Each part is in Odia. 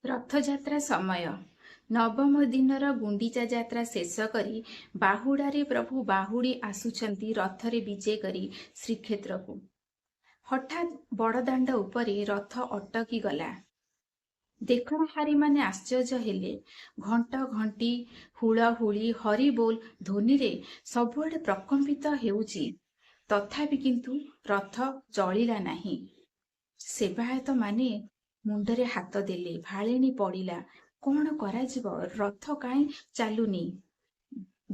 ରଥଯାତ୍ରା ସମୟ ନବମ ଦିନର ଗୁଣ୍ଡିଚା ଯାତ୍ରା ଶେଷ କରି ବାହୁଡ଼ାରେ ପ୍ରଭୁ ବାହୁଡ଼ି ଆସୁଛନ୍ତି ରଥରେ ବିଜେ କରି ଶ୍ରୀକ୍ଷେତ୍ରକୁ। ହଠାତ୍ ବଡ଼ଦାଣ୍ଡ ଉପରେ ରଥ ଅଟକି ଗଲା। ଦେଖଣାହାରୀମାନେ ଆଶ୍ଚର୍ଯ୍ୟ ହେଲେ। ଘଣ୍ଟ ଘଣ୍ଟି ହୁଳହୁଳି ହରିବୋଲ ଧ୍ୱନିରେ ସବୁଆଡ଼େ ପ୍ରକମ୍ପିତ ହେଉଛି। ତଥାପି କିନ୍ତୁ ରଥ ଚଳିଲା ନାହିଁ। ସେବାୟତମାନେ ମୁଣ୍ଡରେ ହାତ ଦେଲେ। ଭାଳେଣି ପଡ଼ିଲା। କ'ଣ କରାଯିବ? ରଥ କାହିଁ ଚାଲୁନି?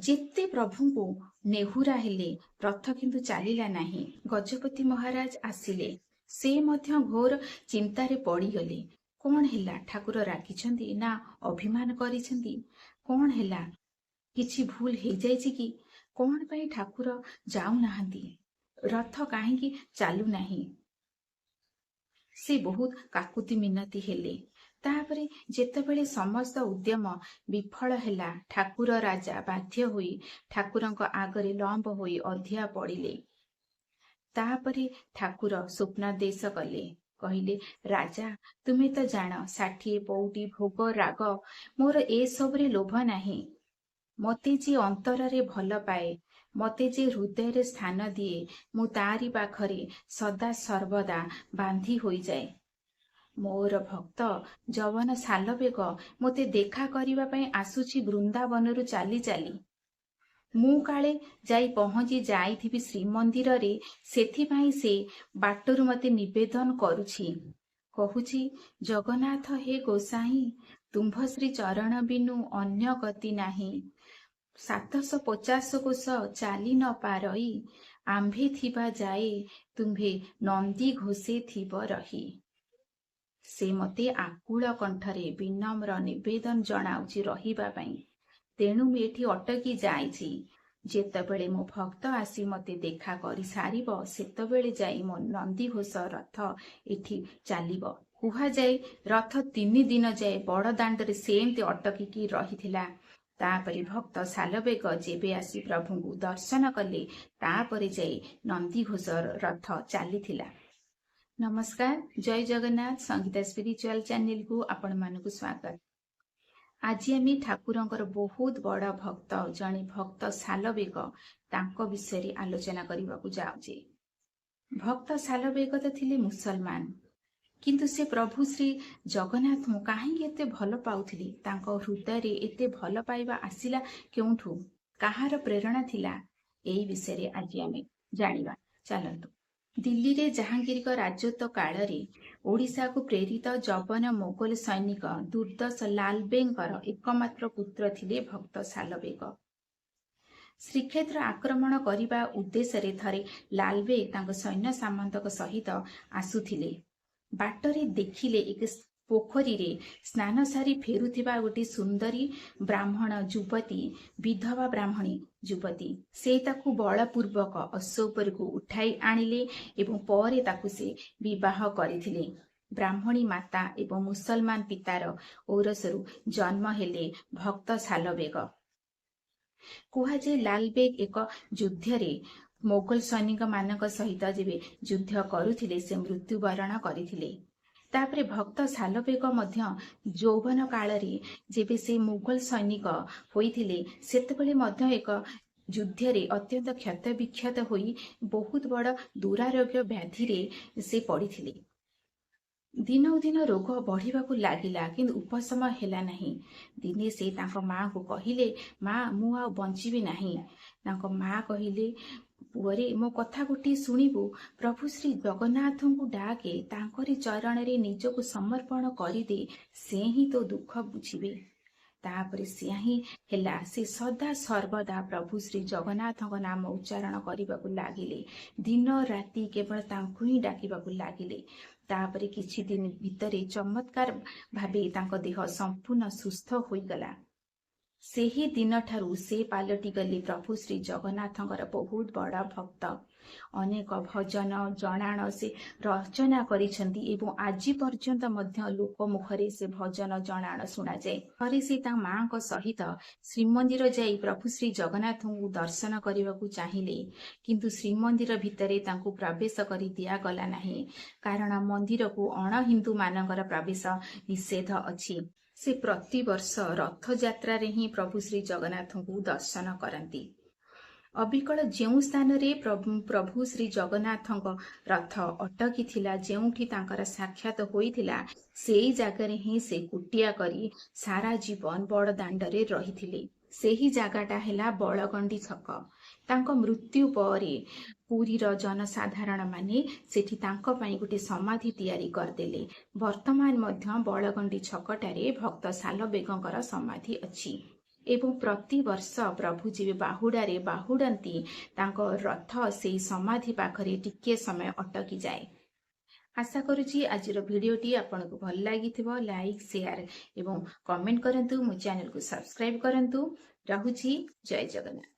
ଯେତେ ପ୍ରଭୁଙ୍କୁ ନେହୁରା ହେଲେ ରଥ କିନ୍ତୁ ଚାଲିଲା ନାହିଁ। ଗଜପତି ମହାରାଜ ଆସିଲେ। ସେ ମଧ୍ୟ ଘୋର ଚିନ୍ତାରେ ପଡ଼ିଗଲେ। କ'ଣ ହେଲା? ଠାକୁର ରାଗିଛନ୍ତି ନା ଅଭିମାନ କରିଛନ୍ତି? କ'ଣ ହେଲା? କିଛି ଭୁଲ ହେଇଯାଇଛି କି? କ'ଣ ପାଇଁ ଠାକୁର ଯାଉନାହାନ୍ତି? ରଥ କାହିଁକି ଚାଲୁନାହିଁ? ସେ ବହୁତ କାକୁତି ମିନତି ହେଲେ। ତାପରେ ଯେତେବେଳେ ସମସ୍ତ ଉଦ୍ୟମ ବିଫଳ ହେଲା, ଠାକୁର ରାଜା ବାଧ୍ୟ ହୋଇ ଠାକୁରଙ୍କ ଆଗରେ ଲମ୍ବ ହୋଇ ଅଧିଆ ପଡ଼ିଲେ। ତାପରେ ଠାକୁର ସ୍ୱପ୍ନାଦେଶ କଲେ। କହିଲେ, ରାଜା, ତୁମେ ତ ଜାଣ, ଷାଠିଏ ପଉଟି ଭୋଗ ରାଗ, ମୋର ଏସବୁରେ ଲୋଭ ନାହିଁ। ମୋତେ ଯିଏ ଅନ୍ତରରେ ଭଲ ପାଏ, ମୋତେ ଯେ ହୃଦୟରେ ସ୍ଥାନ ଦିଏ, ମୁଁ ତାରି ପାଖରେ ସଦା ସର୍ବଦା ବାନ୍ଧି ହୋଇଯାଏ। ମୋର ଭକ୍ତ ଯବନ ସାଲବେଗ ମୋତେ ଦେଖା କରିବା ପାଇଁ ଆସୁଛି ବୃନ୍ଦାବନରୁ ଚାଲି ଚାଲି। ମୁଁ କାଳେ ଯାଇ ପହଞ୍ଚି ଯାଇଥିବି ଶ୍ରୀମନ୍ଦିରରେ, ସେଥିପାଇଁ ସେ ବାଟରୁ ମୋତେ ନିବେଦନ କରୁଛି। କହୁଛି, ଜଗନ୍ନାଥ ହେ ଗୋସାଇଁ, ତୁମ୍ଭ ଶ୍ରୀ ଚରଣ ବିନୁ ଅନ୍ୟ ଗତି ନାହିଁ। 750 କୋଶ ଚାଲି ନ ପାରଇ, ଆମ୍ଭେ ଥିବା ଯାଏ ତୁମ୍ଭେ ନନ୍ଦୀ ଘୋଷେ ଥିବ ରହି। ସେ ମୋତେ ଆକୁଳ କଣ୍ଠରେ ବିନମ୍ର ନିବେଦନ ଜଣାଉଛି ରହିବା ପାଇଁ। ତେଣୁ ମୁଁ ଏଠି ଅଟକି ଯାଇଛି। ଯେତେବେଳେ ମୋ ଭକ୍ତ ଆସି ମୋତେ ଦେଖା କରିସାରିବ, ସେତେବେଳେ ଯାଇ ମୋ ନନ୍ଦିଘୋଷ ରଥ ଏଠି ଚାଲିବ। କୁହାଯାଏ, ରଥ 3 ଦିନ ଯାଏ ବଡ଼ ଦାଣ୍ଡରେ ସେମିତି ଅଟକିକି ରହିଥିଲା। ତାପରେ ଭକ୍ତ ସାଲବେଗ ଯେବେ ଆସି ପ୍ରଭୁଙ୍କୁ ଦର୍ଶନ କଲେ, ତାପରେ ଯାଇ ନନ୍ଦିଘୋଷ ରଥ ଚାଲିଥିଲା। ନମସ୍କାର, ଜୟ ଜଗନ୍ନାଥ। ସଙ୍ଗୀତା ସ୍ପିରିଚୁଆଲ ଚ୍ୟାନେଲକୁ ଆପଣମାନଙ୍କୁ ସ୍ୱାଗତ। ଆଜି ଆମେ ଠାକୁରଙ୍କର ବହୁତ ବଡ଼ ଭକ୍ତ, ଜଣେ ଭକ୍ତ ସାଲବେଗ, ତାଙ୍କ ବିଷୟରେ ଆଲୋଚନା କରିବାକୁ ଯାଉଛେ। ଭକ୍ତ ସାଲବେଗ ତ ଥିଲେ ମୁସଲମାନ, କିନ୍ତୁ ସେ ପ୍ରଭୁ ଶ୍ରୀ ଜଗନ୍ନାଥଙ୍କୁ କାହିଁକି ଏତେ ଭଲ ପାଉଥିଲେ? ତାଙ୍କ ହୃଦୟରେ ଏତେ ଭଲ ପାଇବା ଆସିଲା କେଉଁଠୁ? କାହାର ପ୍ରେରଣା ଥିଲା? ଏହି ବିଷୟରେ ଆଜି ଆମେ ଜାଣିବା। ଚାଲନ୍ତୁ। ଦିଲ୍ଲୀରେ ଜାହାଙ୍ଗୀରଙ୍କ ରାଜତ୍ୱ କାଳରେ ଓଡ଼ିଶାକୁ ପ୍ରେରିତ ଯବନ ମୋଗଲ ସୈନିକ ଦୁର୍ଦ୍ଦଶ ଲାଲବେଗଙ୍କର ଏକମାତ୍ର ପୁତ୍ର ଥିଲେ ଭକ୍ତ ସାଲବେଗ। ଶ୍ରୀକ୍ଷେତ୍ର ଆକ୍ରମଣ କରିବା ଉଦ୍ଦେଶ୍ୟରେ ଥରେ ଲାଲବେଗ ତାଙ୍କ ସୈନ୍ୟ ସାମନ୍ତଙ୍କ ସହିତ ଆସୁଥିଲେ। ବାଟରେ ଦେଖିଲେ ଏକ ପୋଖରୀରେ ସ୍ନାନ ସାରି ଫେରୁଥିବା ଗୋଟିଏ ସୁନ୍ଦରୀ ବ୍ରାହ୍ମଣ ଯୁବତୀ, ବିଧବା ବ୍ରାହ୍ମଣୀ ଯୁବତୀ। ସେ ତାକୁ ବଳପୂର୍ବକ ଅଶ୍ଵ ଉପରକୁ ଉଠାଇ ଆଣିଲେ ଏବଂ ପରେ ତାକୁ ସେ ବିବାହ କରିଥିଲେ। ବ୍ରାହ୍ମଣୀ ମାତା ଏବଂ ମୁସଲମାନ ପିତାର ଔରସରୁ ଜନ୍ମ ହେଲେ ଭକ୍ତ ସାଲବେଗ। କୁହାଯାଏ, ଲାଲବେଗ ଏକ ଯୁଦ୍ଧରେ ମୋଗଲ ସୈନିକ ମାନଙ୍କ ସହିତ ଯେବେ ଯୁଦ୍ଧ କରୁଥିଲେ, ସେ ମୃତ୍ୟୁବରଣ କରିଥିଲେ। ତାପରେ ଭକ୍ତ ସାଲବେଗ ମଧ୍ୟ ଯୌବନ କାଳରେ ଯେବେ ସେ ମୋଗଲ ସୈନିକ ହୋଇଥିଲେ, ସେତେବେଳେ ମଧ୍ୟ ଏକ ଯୁଦ୍ଧରେ ଅତ୍ୟନ୍ତ କ୍ଷତ ବିକ୍ଷତ ହୋଇ ବହୁତ ବଡ଼ ଦୁରାରୋଗ୍ୟ ବ୍ୟାଧିରେ ସେ ପଡ଼ିଥିଲେ। ଦିନକୁ ଦିନ ରୋଗ ବଢ଼ିବାକୁ ଲାଗିଲା, କିନ୍ତୁ ଉପଶମ ହେଲା ନାହିଁ। ଦିନେ ସେ ତାଙ୍କ ମାଆଙ୍କୁ କହିଲେ, ମା, ମୁଁ ଆଉ ବଞ୍ଚିବି ନାହିଁ। ତାଙ୍କ ମା କହିଲେ, ପୁଅରେ, ମୋ କଥା ଗୋଟିଏ ଶୁଣିବୁ। ପ୍ରଭୁ ଶ୍ରୀ ଜଗନ୍ନାଥଙ୍କୁ ଡାକେ, ତାଙ୍କରି ଚରଣରେ ନିଜକୁ ସମର୍ପଣ କରିଦେ, ସେ ହିଁ ତୋ ଦୁଃଖ ବୁଝିବେ। ତାପରେ ସେୟା ହିଁ ହେଲା। ସେ ସଦା ସର୍ବଦା ପ୍ରଭୁ ଶ୍ରୀ ଜଗନ୍ନାଥଙ୍କ ନାମ ଉଚ୍ଚାରଣ କରିବାକୁ ଲାଗିଲେ। ଦିନ ରାତି କେବଳ ତାଙ୍କୁ ହିଁ ଡାକିବାକୁ ଲାଗିଲେ। ତାପରେ କିଛି ଦିନ ଭିତରେ ଚମତ୍କାର ଭାବେ ତାଙ୍କ ଦେହ ସମ୍ପୂର୍ଣ୍ଣ ସୁସ୍ଥ ହୋଇଗଲା। ସେହି ଦିନଠାରୁ ସେ ପାଲଟି ଗଲେ ପ୍ରଭୁ ଶ୍ରୀ ଜଗନ୍ନାଥଙ୍କର ବହୁତ ବଡ଼ ଭକ୍ତ। ଅନେକ ଭଜନ ଜଣାଣ ସେ ରଚନା କରିଛନ୍ତି ଏବଂ ଆଜି ପର୍ଯ୍ୟନ୍ତ ମଧ୍ୟ ଲୋକ ମୁଖରେ ସେ ଭଜନ ଜଣାଣ ଶୁଣାଯାଏ। ଥରେ ସେ ତା ମାଙ୍କ ସହିତ ଶ୍ରୀମନ୍ଦିର ଯାଇ ପ୍ରଭୁ ଶ୍ରୀ ଜଗନ୍ନାଥଙ୍କୁ ଦର୍ଶନ କରିବାକୁ ଚାହିଁଲେ, କିନ୍ତୁ ଶ୍ରୀମନ୍ଦିର ଭିତରେ ତାଙ୍କୁ ପ୍ରବେଶ କରି ଦିଆଗଲା ନାହିଁ, କାରଣ ମନ୍ଦିରକୁ ଅଣହିନ୍ଦୁ ମାନଙ୍କର ପ୍ରବେଶ ନିଷେଧ ଅଛି। ସେ ପ୍ରତିବର୍ଷ ରଥଯାତ୍ରାରେ ହିଁ ପ୍ରଭୁ ଶ୍ରୀ ଜଗନ୍ନାଥଙ୍କୁ ଦର୍ଶନ କରନ୍ତି। ଅବିକଳ ଯେଉଁ ସ୍ଥାନରେ ପ୍ରଭୁ ଶ୍ରୀ ଜଗନ୍ନାଥଙ୍କ ରଥ ଅଟକିଥିଲା, ଯେଉଁଠି ତାଙ୍କର ସାକ୍ଷାତ ହୋଇଥିଲା, ସେଇ ଜାଗାରେ ହିଁ ସେ କୁଟିଆ କରି ସାରା ଜୀବନ ବଡ଼ଦାଣ୍ଡରେ ରହିଥିଲେ। ସେହି ଜାଗାଟା ହେଲା ବଳଗଣ୍ଡି ଛକ। ତାଙ୍କ ମୃତ୍ୟୁ ପରେ ପୁରୀର ଜନସାଧାରଣ ମାନେ ସେଠି ତାଙ୍କ ପାଇଁ ଗୋଟେ ସମାଧି ତିଆରି କରିଦେଲେ। ବର୍ତ୍ତମାନ ମଧ୍ୟ ବଳଗଣ୍ଡି ଛକଟାରେ ଭକ୍ତ ସାଲବେଗଙ୍କର ସମାଧି ଅଛି ଏବଂ ପ୍ରତିବର୍ଷ ପ୍ରଭୁ ଯେବେ ବାହୁଡ଼ାରେ ବାହୁଡ଼ନ୍ତି, ତାଙ୍କ ରଥ ସେଇ ସମାଧି ପାଖରେ ଟିକିଏ ସମୟ ଅଟକିଯାଏ। ଆଶା କରୁଛି ଆଜିର ଭିଡ଼ିଓଟି ଆପଣଙ୍କୁ ଭଲ ଲାଗିଥିବ। ଲାଇକ୍, ସେୟାର ଏବଂ କମେଣ୍ଟ କରନ୍ତୁ। ମୋ ଚ୍ୟାନେଲକୁ ସବସ୍କ୍ରାଇବ କରନ୍ତୁ। ରହୁଛି। ଜୟ ଜଗନ୍ନାଥ।